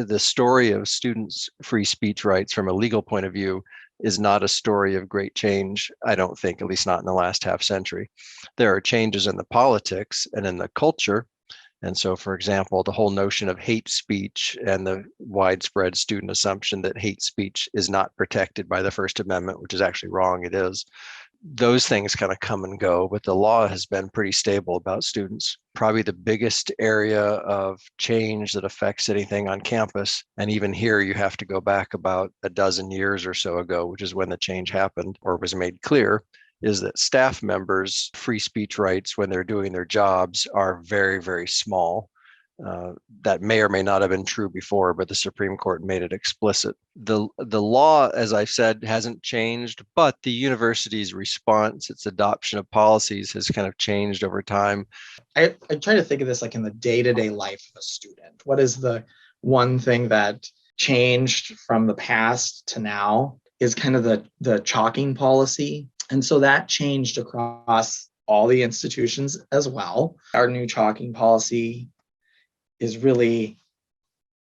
the story of students' free speech rights from a legal point of view is not a story of great change, I don't think, at least not in the last half century. There are changes in the politics and in the culture. And so, for example, the whole notion of hate speech and the widespread student assumption that hate speech is not protected by the First Amendment, which is actually wrong, it is. Those things kind of come and go, but the law has been pretty stable about students. Probably the biggest area of change that affects anything on campus, and even here you have to go back about a dozen years or so ago, which is when the change happened or was made clear, is that staff members' free speech rights when they're doing their jobs are very, very small. That may or may not have been true before, but the Supreme Court made it explicit. The law, as I've said, hasn't changed, but the university's response, its adoption of policies has kind of changed over time. I try to think of this like in the day-to-day life of a student. What is the one thing that changed from the past to now is kind of the chalking policy. And so that changed across all the institutions as well. Our new chalking policy is really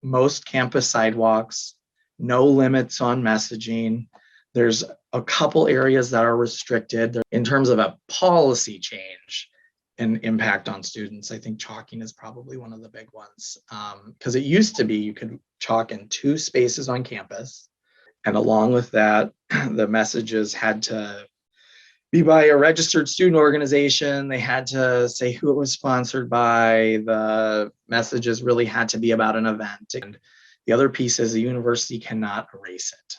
most campus sidewalks, no limits on messaging. There's a couple areas that are restricted. In terms of a policy change and impact on students, I think chalking is probably one of the big ones. Because it used to be you could chalk in 2 spaces on campus. And along with that, the messages had to be by a registered student organization. They had to say who it was sponsored by. The messages really had to be about an event. And the other piece is the university cannot erase it.